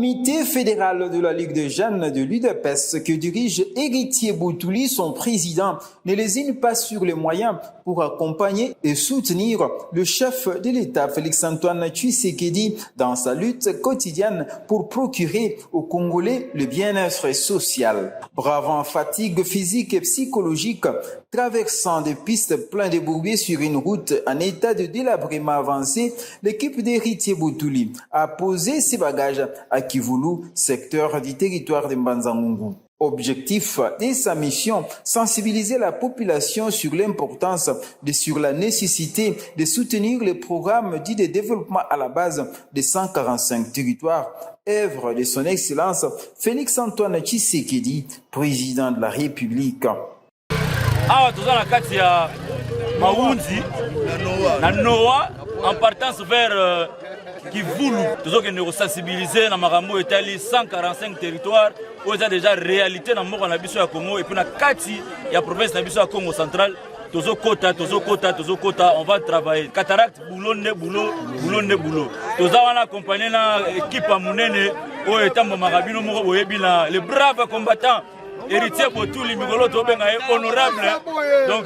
comité fédéral de la Ligue des jeunes de l'UDPS que dirige Héritier Boutouli, son président, ne lésine pas sur les moyens pour accompagner et soutenir le chef de l'État, Félix-Antoine Tshisekedi, dans sa lutte quotidienne pour procurer aux Congolais le bien-être social. Bravant fatigue physique et psychologique, traversant des pistes pleines de bourbiers sur une route en état de délabrement avancé, l'équipe d'Héritier Boutouli a posé ses bagages à Kivoulou, secteur du territoire de Mbanza-Ngungu. Objectif de sa mission, sensibiliser la population sur l'importance et sur la nécessité de soutenir les programmes dits de développement à la base des 145 territoires, œuvre de son Excellence Félix-Antoine Tshisekedi, président de la République. Awa toza na kati ya Maunzi na Noa en partance vers Kivoulou. Tozokende sensibiliser na makambo etali 145 territoires où eza déjà réalité na moko na biso ya Congo et puis na kati ya province na biso ya Congo central. Tozokota, on va travailler. Cataracte, boulot. Toza wana accompagné na équipe à Munene o etambo makabino moko boyebi na les braves combattants. Héritier Boutouli Mikolo Tobenga est honorable. Donc,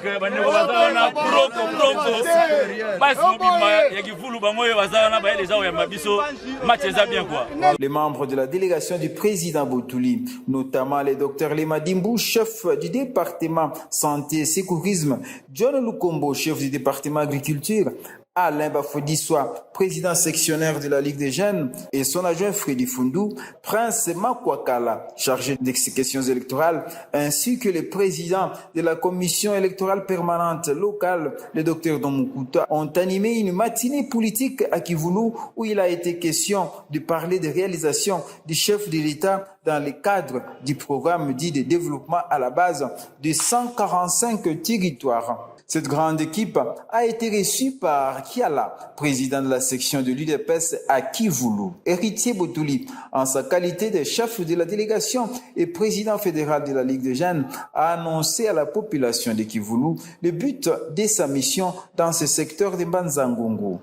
les membres de la délégation du président Boutouli, notamment le docteur Lema Dimbu, chef du département santé et sécurisme, John Lukombo, chef du département agriculture, Alain Bafodissoa, président sectionnaire de la Ligue des jeunes, et son adjoint Freddy Fundou, Prince Makwakala, chargé des questions électorales, ainsi que le président de la commission électorale permanente locale, le docteur Domukuta, ont animé une matinée politique à Kivoulou où il a été question de parler des réalisations du chef de l'État dans le cadre du programme dit de développement à la base de 145 territoires. Cette grande équipe a été reçue par Kiala, président de la section de l'UDPS à Kivoulou. Héritier Boutouli, en sa qualité de chef de la délégation et président fédéral de la Ligue des jeunes, a annoncé à la population de Kivoulou le but de sa mission dans ce secteur de Mbanza-Ngungu.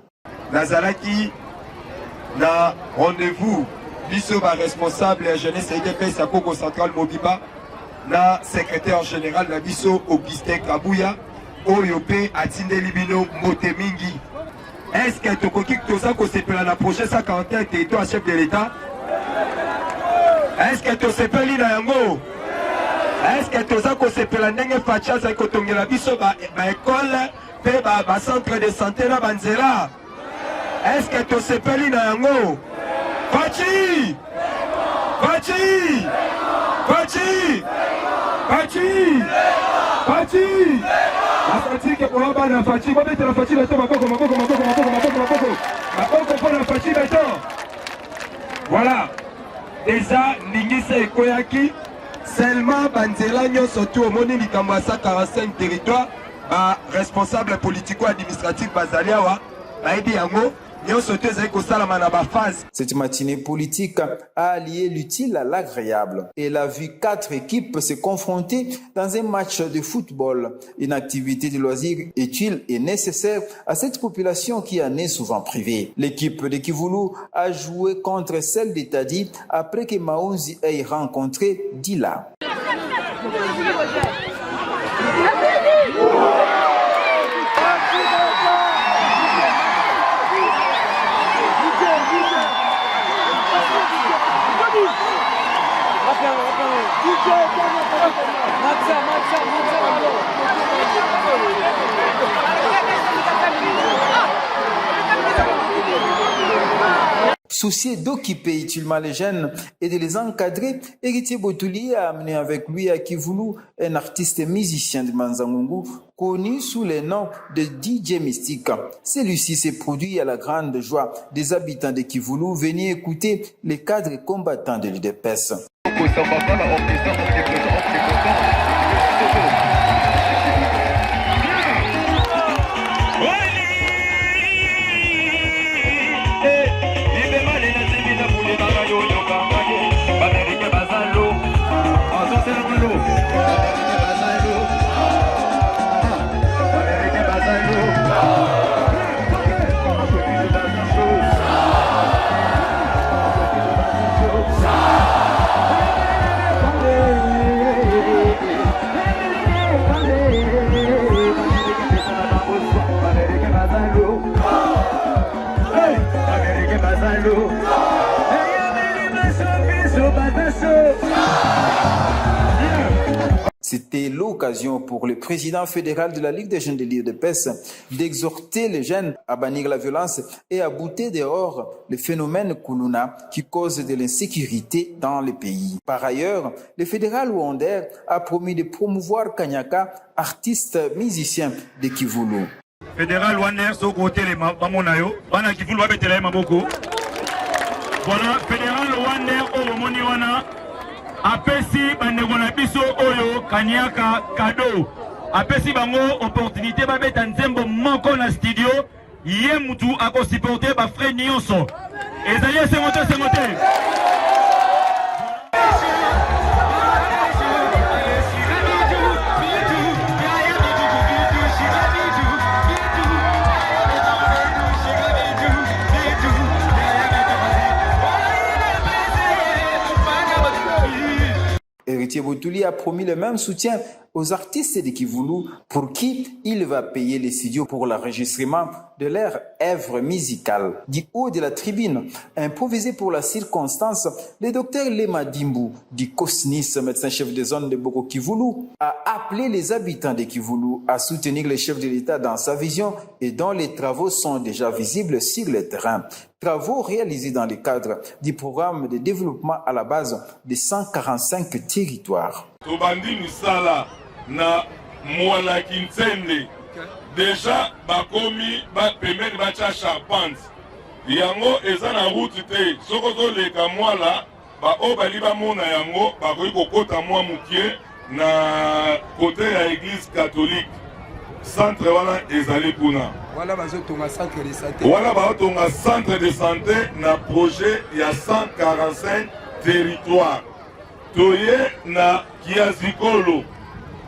Nazaraki, na rendez-vous, biso ba responsable la jeunesse UDPS à Congo central Mobiba, na secrétaire général na biso Augustin Kabouya. Oyope atindeli bino mote mingi. Est-ce que tokoki toza ko sepela na projet 141 territoire chef de l'État? Est-ce que to sepeli na yango? Est-ce que toza ko sepela ndenge facha za kotongela biso ba école pe ba centre de santé na banzela? Est-ce que to sepeli na yango? Fachi! Fachi! Fachi! Fachi! Fachi! Voilà. Déjà, Ningisa et Koyaki, seulement Banzela surtout au monde 145 territoires, responsable politico-administratif Bazaliawa, Baidi Yango. Cette matinée politique a allié l'utile à l'agréable. Elle a vu 4 équipes se confronter dans un match de football. Une activité de loisir utile et nécessaire à cette population qui en est souvent privée. L'équipe de Kivoulou a joué contre celle d'Etadi après que Maunzi ait rencontré Dila. Soucié d'occuper utilement les jeunes et de les encadrer, Héritier Boutouli a amené avec lui à Kivoulou un artiste musicien de Mbanza-Ngungu connu sous le nom de DJ Mystique. Celui-ci s'est produit à la grande joie des habitants de Kivoulou venus écouter les cadres combattants de l'UDPS. C'était l'occasion pour le président fédéral de la Ligue des jeunes de l'île de Pesse d'exhorter les jeunes à bannir la violence et à bouter dehors le phénomène Kuluna qui cause de l'insécurité dans le pays. Par ailleurs, le fédéral rwandais a promis de promouvoir Kanyaka, artiste musicien de Kivulu. Fédéral rwandais, so côté les mamonayo, bana Kivulu va betela maboko. Voilà, fédéral rwandais au moni wana. Apesi bandeko na biso oyo Kanyaka cadeau. Apesi bango opportunité ba beta nzembo moko na studio. Ye mutu ako supporter ba frère nyonso. Ezali se monter. Héritier Boutouli a promis le même soutien aux artistes de Kivulu pour qui il va payer les studios pour l'enregistrement de leur œuvre musicale. Du haut de la tribune, improvisé pour la circonstance, le docteur Lema Dimbu du COSNIS, médecin-chef de zone de Boko Kivulu, a appelé les habitants de Kivulu à soutenir le chef de l'État dans sa vision et dont les travaux sont déjà visibles sur le terrain. Travaux réalisés dans le cadre du programme de développement à la base de 145 territoires. Na mwana kintsende déjà bakomi ba pembeni bacha charpente yango eza na route te soko zoleka mwala ba o bali bamona yango bakoki kokota mwa mukie na kote ya église catholique centre wana ezali kuna wala bazotonga centre de santé wala bazotonga centre de santé na projet ya 145 territoires toye na Kiazikolo.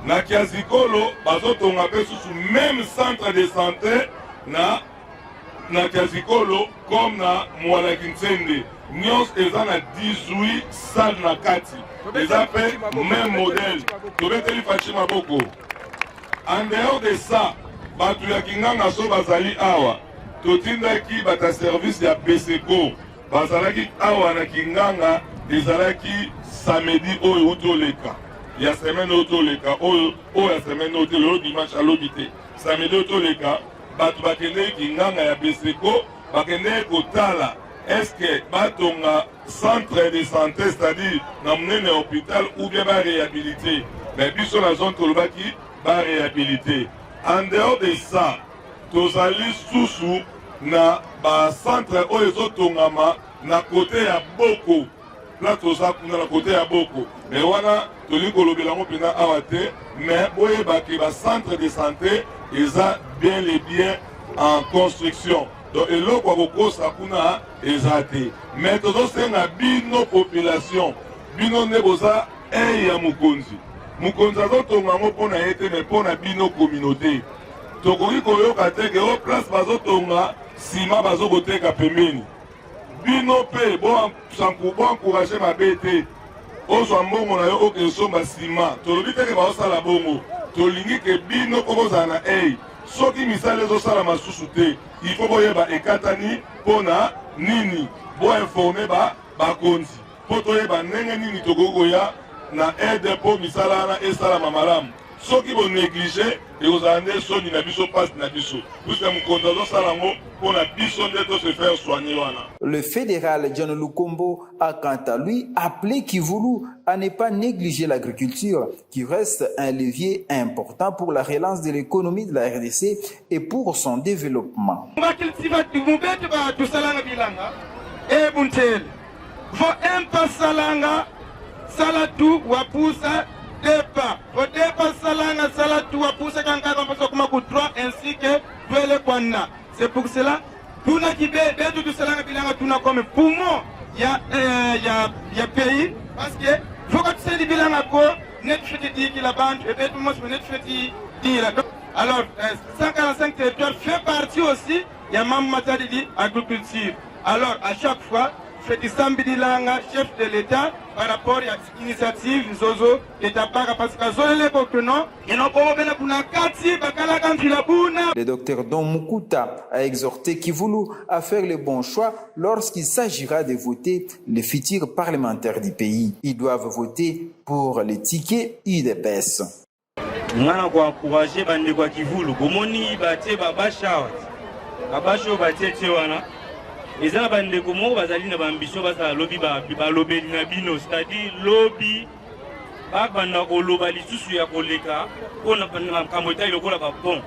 Na Kiazikolo, bazotonga pe susu même centre de santé na Kiazikolo comme na Mwala Kintsende. Nyons eza na 18 salles na kati. Eza pe même modèle. Tobeteli fachi maboko. En dehors de ça, batu ya Kinganga so bazali awa. Totindaki bata service ya BCCO. Bazalaki awa na Kinganga, ezalaki samedi oyo utoleka. Il y a semaine autoleka, il y a semaine autoleka, dimanche à l'obité. Samedi autoleka, batu bakende kinganga ya BCCO, bakende kotala. Est-ce que batonga centre de santé, c'est-à-dire n'amener un hôpital ou bien ba réhabiliter? Mais puis sur la zone Kolobaki, ba réhabiliter. En dehors de ça, tozali susu na ba centre oyo tongama na côté ya Boko. Là toza kuna na côté ya Boko. Mais wana toli kolobelango pena awate, mais boye baki ba centre de santé eza bien les biens en construction. Donc eloko kokosa kuna ezate. Mais tozo senga bino population, bino neboza ya mukonzi. Mukonzi azotonga ngo pona ete mais pona bino communauté. Tokoki koyoka te ke o place bazotonga sima bazokoteka pembeni. Bino pe bon encourager ma bête. Ozwa mbongo na yo okesomba sima. Tolobi te ke baosala bongo. Tolingi ke bino kokozala na soki misala ezosala masusu te. Il faut boyeba ekatani pona nini. Bo informer bakonzi. Po toyeba ndenge nini tokokoya na aide po misala na esala mamalamu. Soki bo négliger ekozala nde soni na biso pasi na biso. Puisque mokonzi azosala ngo mpona biso nde to se faire soigner wana. Le fédéral John Lukombo a quant à lui appelé Kivulu à ne pas négliger l'agriculture qui reste un levier important pour la relance de l'économie de la RDC et pour son développement. Salatu wapusa depa. Depa salanga salatu wapusa kankaka mpasa kuma kutroa ainsi que duele kwana. C'est pour cela tuna kibe betu du salanga bilanga tuna comme poumon ya pays parce que faut que tu sais bilanga ko net feti di ki la bande et betu mos net feti di la. Alors 145 territoires fait partie aussi ya mam matadi di agriculture. Alors à chaque fois Feti Sambidilanga, chef de l'État, par rapport à l'initiative Zozo et Tabaka, parce que Zozo est non, et non pour venir pour la Kati, Bakala Kantilabuna. Le docteur Don Mukuta a exhorté Kivulu à faire le bon choix lorsqu'il s'agira de voter les futurs parlementaires du pays. Ils doivent voter pour les tickets UDPS. Ngana kwa encourager bande kwa Kivulu bomoni batie babasha babasho batie tsewana ezana bande komo bazali na bambition basa lobby ba lobeli na bino, c'est-à-dire lobby ba banda ko loba lisusu ya koleka pona kamota ilokola ba pont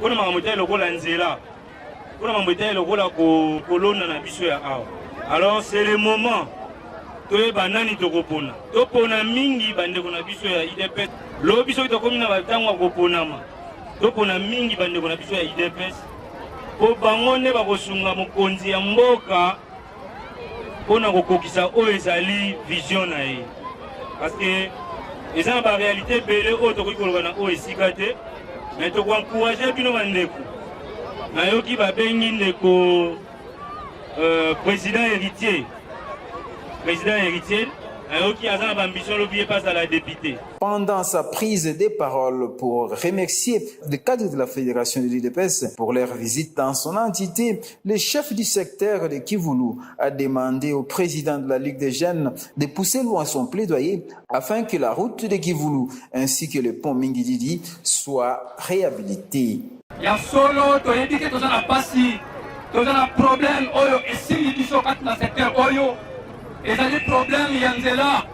pona kamota ilokola nzela pona kamota ilokola ko kolona na biso ya awa. Alors c'est le moment to banani to kopona to pona mingi bande ko na biso ya IDPS lobi so to komina batango koponama to pona mingi bande ko na biso ya IDPS po bangone ba kosunga mokonzi ya mboka pona kokokisa o ezali vision na ye, parce que eza ba réalité belé o to kokoloka na o esikate, mais to ko encourager bino bandeko na yoki ba bengi ndeko président héritier Pendant sa prise de parole pour remercier le cadre de la fédération de l'UDPS pour leur visite dans son entité, le chef du secteur de Kivulu a demandé au président de la Ligue des jeunes de pousser loin son plaidoyer afin que la route de Kivulu ainsi que le pont Mingididi soient réhabilités. Il y a solo, tu as dit que tu as un problème, et si tu as un secteur, ezali problème ya nzela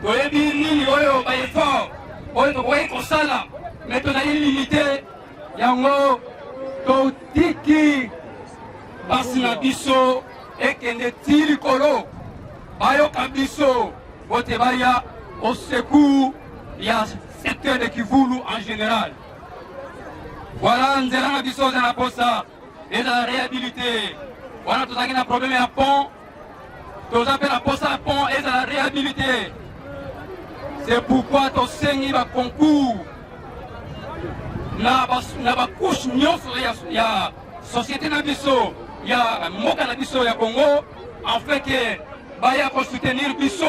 toyebi nini oyo ba effort oyo tokoki kosala mais tozali limité yango totiki basi na biso ekende ti likolo bayoka biso bote baya au secours ya secteur de Kivulu en général. Voilà nzela na biso eza na posa ezala réhabilité wana tozalaki na problème ya pont. Tous appels à poste à pont et à la réhabilité. C'est pourquoi tu saignes le concours. Na couche il y a société nabiso, il y a moka nabiso, il y a Congo, en fait que baya pour soutenir biso.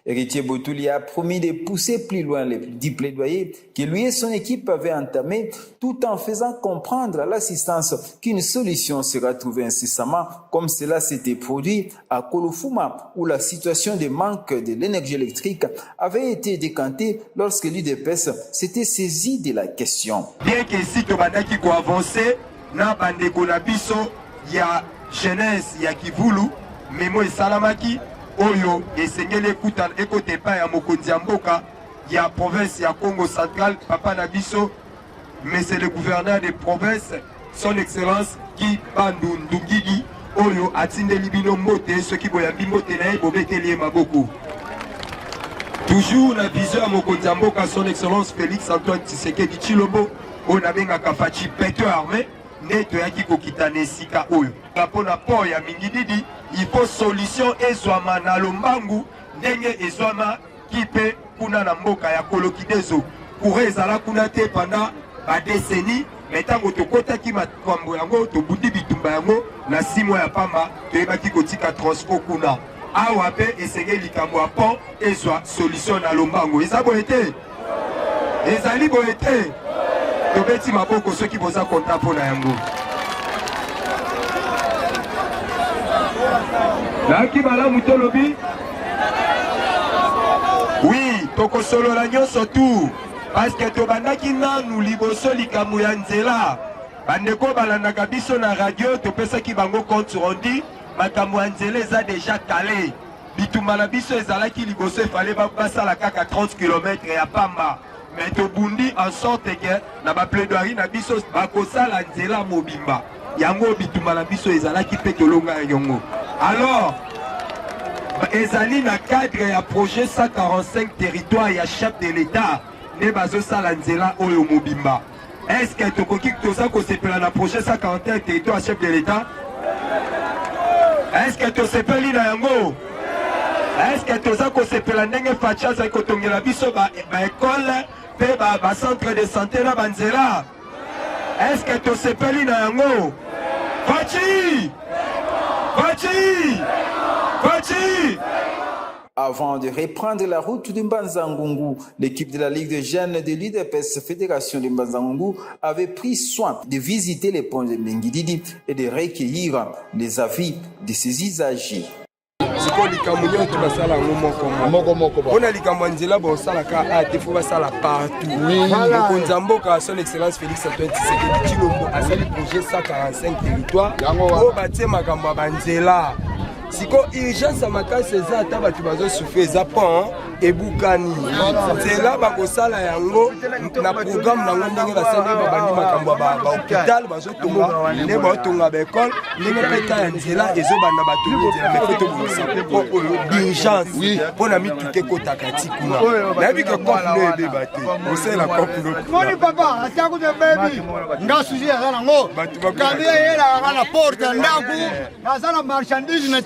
Héritier Boutuli a promis de pousser plus loin les dix plaidoyers que lui et son équipe avaient entamés, tout en faisant comprendre à l'assistance qu'une solution sera trouvée incessamment, comme cela s'était produit à Kolofuma, où la situation de manque de l'énergie électrique avait été décantée lorsque l'UDPS s'était saisi de la question. Bien que si tu as avancé, na bandeko na biso, il y a jeunesse, il y a Kivulu, mais moi Salamaki, Oyo, et Sengele Koutan, écoutez pas à Mokonzi Mboka, il y a province, il y a Congo central, Papa Nabiso, mais c'est le gouverneur des provinces, son excellence, Guy Bandou Ndungigi, Oyo, Atinde Libino Mote, ceux qui voyaient Bimote Nae, Bobeteli Maboko. Toujours la vision à Mokonzi Mboka, son excellence Félix Antoine Tshisekedi Tshilombo, on a bien un Kafachi Peto armé, Neto Yaki Kokitane Sika Oyo. La pona po ya Mingididi, il faut solution ezwama na lombangu ndenge ezwama kipe kuna na mboka ya kolokidezo pour ezala kuna te pendant ba décennie metango tokota ki makambo yango tobundi bitumba yango na 6 mois ya pamba toyebaki kotika transport kuna awa pe esenge likambo ya pont ezwa solution na lombangu eza boye te ezali boye te tobeti maboko soki boza konta mpona yango. Oui, toko solo la nyonso tout parce que tobandaki nanu liboso likambo ya nzela bandeko balandaka biso na radio topesaki bango compte rendu makambo ya nzela eza déjà calé bituma na biso ezalaki liboso efale basala kaka 30 km ya pamba mais tobundi en sorte que na baplaidoirie na biso bakosala nzela mobimba yango bituma na biso ezalaki pe tolonga yango. Alors ezali na cadre ya projet 145 territoires ya chef de l'État ne bazo sala nzela oyo mobimba. Est-ce que tokoki toza kosepela na projet 141 territoires chef de l'État? Est-ce que tosepeli na yango? Est-ce que toza kosepela ndenge facha za kotongela biso ba école pe ba centre de santé na banzela? Est-ce que tosepeli na yango? Fachi! Fachi! Fachi. Avant de reprendre la route de Mbanza-Ngungu, l'équipe de la Ligue des jeunes de l'UDPS Fédération de Mbanza-Ngungu avait pris soin de visiter les ponts de Mengididi et de recueillir les avis de ses usagers. siko likambo nyonso basala yango moko mpona likambo ya nzela baosalaka ate fo basala partout mokonzi ya mboka son excellence Félix Antoine Tshisekedi Tshilombo asali projet 145 territoire oyo batie makambo ya banzela siko urgence ya makasi eza ata bato bazosufre eza pont ebukani nzela bakosala yango na programme nango ndenge basali babandi makambo ya bahôpital bazotonga nde baotonga baekole ndenge mpe ta ya nzela ezobanda batongi nzela me foto bongisa mpo oyo d'urgence mpo na mituke ekotaka ti kuna nayebi ke cope no ebeba te osalela cope moni papa atiako te bebi nga susi aza nango kambi eyelaka na porte ya ndako aza na marchandise na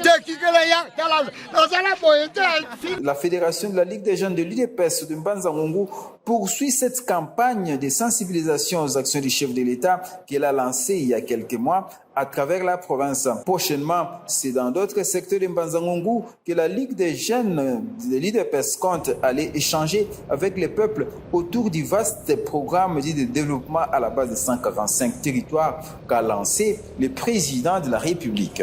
La fédération de la Ligue des jeunes de l'UDPS de Mbanza-Ngungu poursuit cette campagne de sensibilisation aux actions du chef de l'État qu'elle a lancée il y a quelques mois à travers la province. Prochainement, c'est dans d'autres secteurs de Mbanza-Ngungu que la Ligue des jeunes de l'UDPS compte aller échanger avec les peuples autour du vaste programme de développement à la base de 145 territoires qu'a lancé le président de la République.